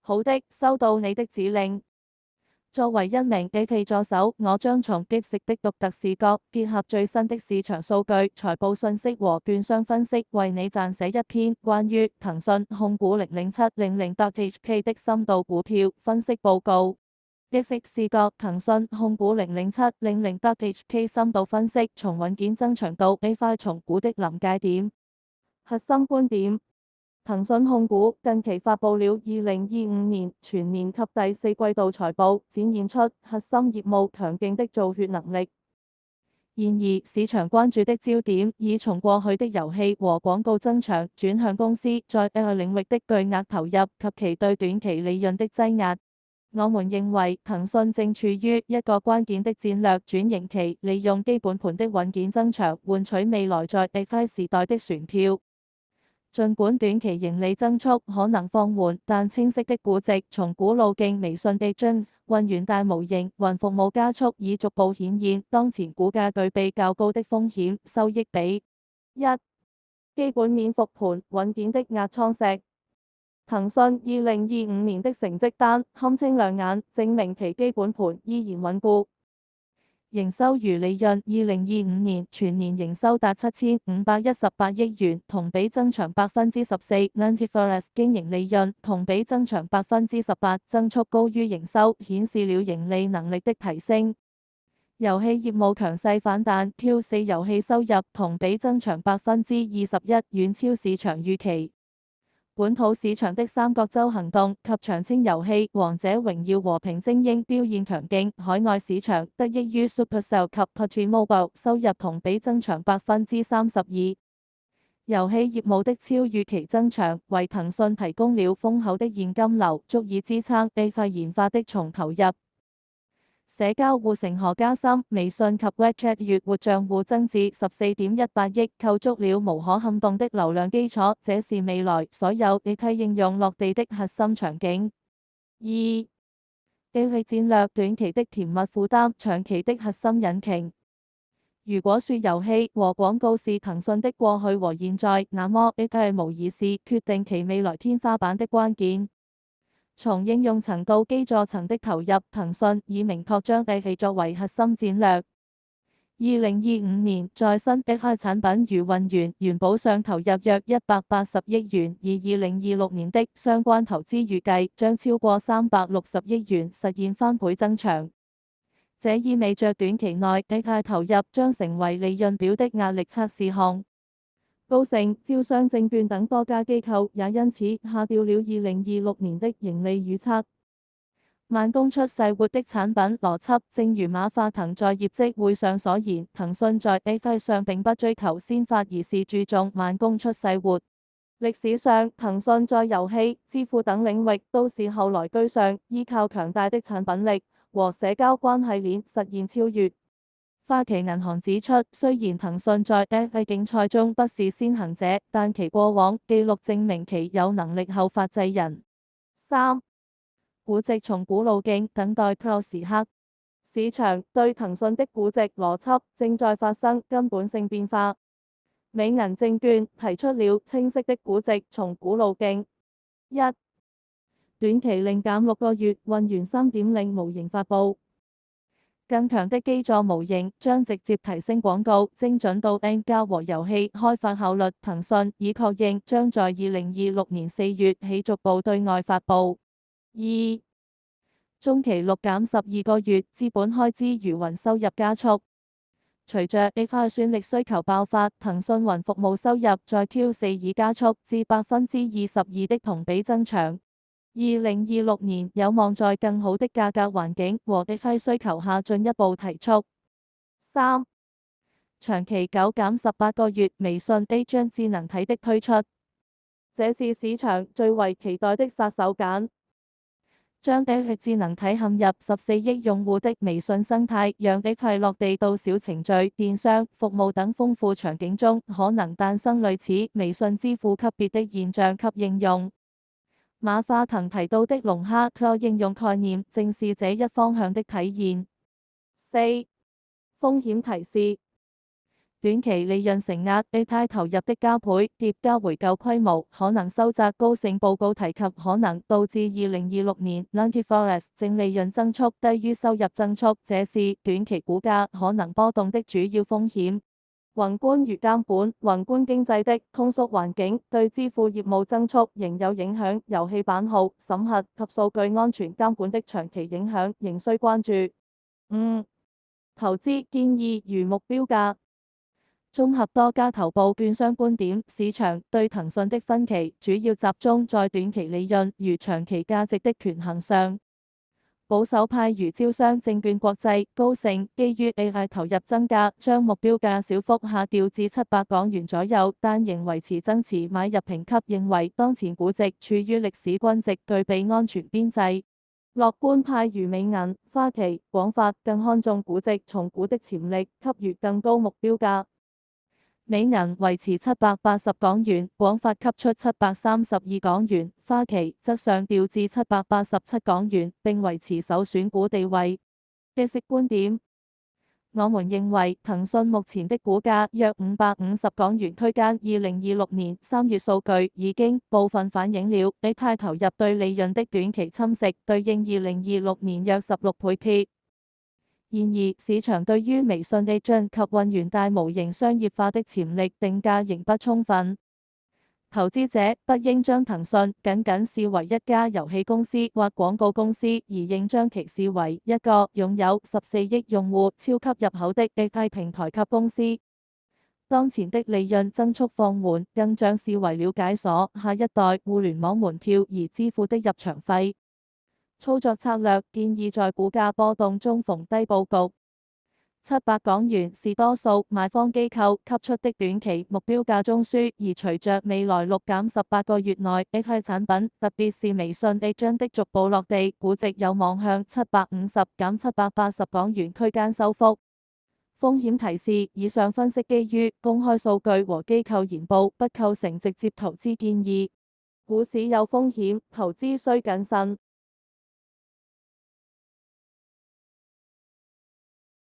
好的，收到你的指令。作為一名 IT 助手，我將從激食的獨特視角，結合最新的市場數據、財報信息和券商分析，為你撰寫一篇關於騰訊控股00700.HK 的深度股票分析報告。激食視角騰訊控股00700.HK 深度分析，從穩健增長到 A 快重估的臨界點。核心觀點：騰訊控股近期發布了2025年全年及第四季度財報，展現出核心業務強勁的造血能力。然而，市場關注的焦點已從過去的遊戲和廣告增長轉向公司在 AI 領域的巨額投入及其對短期利潤的擠壓。我們認為騰訊正處於一個關鍵的戰略轉型期，利用基本盤的穩健增長換取未來在 AI 時代的船票。儘管短期盈利增速可能放緩，但清晰的估值從股路徑微信 Agent、雲源大模型、雲服務加速已逐步顯現，當前股價具備較高的風險收益比。一、基本面復盤，穩健的壓艙石。騰訊2025年的成績單堪稱亮眼，證明其基本盤依然穩固。營收與利潤2025年全年營收達7518億元，同比增長14%。Non-IFRS 經營利潤同比增長18%，增速高於營收，顯示了盈利能力的提升。遊戲業務強勢反彈，Q4 遊戲收入同比增長21%，遠超市場預期。本土市場的三角洲行動及長青遊戲《王者榮耀：和平精英》表現強勁，海外市場得益於 Supercell 及 PUBG Mobile 收入同比增長32%。遊戲業務的超預期增長，為騰訊提供了豐厚的現金流，足以支撐 AI 研發的重投入。社交護城河加深，微信及 WeChat 月活帳戶增至14.18億，構築了無可撼動的流量基礎，這是未來所有 AI 應用落地的核心場景。二、AI 戰略短期的甜蜜負擔，長期的核心引擎。如果說遊戲和廣告是騰訊的過去和現在，那麼 AI 無疑是決定其未來天花板的關鍵。從應用層到基座層的投入，騰訊已明確將 AI 作為核心戰略。2025年，在新 AI 產品如雲源、元寶上投入約180億元，而2026年的相關投資預計將超過360億元，實現翻倍增長。這意味着短期內 AI 投入將成為利潤表的壓力測試項。高盛、招商證券等多家機構也因此下調了2026年的盈利預測。慢工出細活的產品邏輯，正如馬化騰在業績會上所言，騰訊在 AI 上並不追求先發，而是注重慢工出細活。歷史上，騰訊在遊戲、支付等領域都是後來居上，依靠強大的產品力和社交關係鏈實現超越。花旗銀行指出，雖然騰訊在 AI 競賽中不是先行者，但其過往記錄證明其有能力後發制人。三、估值重估路徑，等待 call 時刻。市場對騰訊的估值邏輯正在發生根本性變化。美銀證券提出了清晰的估值重估路徑。一、短期另減6個月，雲源3.0模型發布。更強的基座模型將直接提升廣告精準度 N 加和遊戲開發效率。騰訊已確認將在2026年4月起逐步對外發布。二、中期6減12個月，資本開支如雲收入加速。隨着 AI 算力需求爆發，騰訊雲服務收入在 Q4 已加速至22%的同比增長。2026年有望在更好的價格環境和 AI 需求下進一步提速。三、長期9減18個月，微信 Agent 智能體的推出，這是市場最為期待的殺手鐧。將 AI 智能體嵌入14億用戶的微信生態，讓 AI 落地到小程序、電商、服務等豐富場景中，可能誕生類似微信支付級別的現象及應用。馬化騰提到的龍蝦 Cloud 應用概念，正是這一方向的體現。四、風險提示。短期利潤承壓 ，AI 投入的加倍疊加回購規模可能收窄。高盛報告提及可能導致2026年 Forex 淨利潤增速低於收入增速，這是短期股價可能波動的主要風險。宏觀如監管，宏觀經濟的通縮環境對支付業務增速仍有影響，遊戲版號審核及數據安全監管的長期影響仍需關注。投資建議如目標價。綜合多家頭部券商觀點，市場對騰訊的分歧主要集中在短期利潤與長期價值的權衡上。保守派如招商證券國際、高盛，基於 AI 投入增加，將目標價小幅下調至700港元左右，但仍維持增持買入評級，認為當前估值處於歷史均值，具備安全邊際。樂觀派如美銀、花旗、廣發更看重估值重估的潛力，給予更高目標價。美銀維持780港元，廣發給出732港元，花旗則上調至787港元，並維持首選股地位。分析觀點：我們認為騰訊目前的股價約550港元區間，2026年3月數據已經部分反映了 AI 投入對利潤的短期侵蝕，對應2026年約16倍 P。然而，市場對於微信 Agent 及混元大模型商業化的潛力定價仍不充分。投資者不應將騰訊僅僅視為一家遊戲公司或廣告公司，而應將其視為一個擁有14億用戶、超級入口的 AI 平台及公司。當前的利潤增速放緩，更將視為了解所下一代互聯網門票而支付的入場費。操作策略建議在股價波動中逢低佈局。700港元是多數買方機構給出的短期目標價中樞，而隨着未來6-18個月內 AI 產品，特別是微信 Agent 的逐步落地，估值有望向750-780港元區間收復。風險提示：以上分析基於公開數據和機構研報，不構成直接投資建議。股市有風險，投資需謹慎。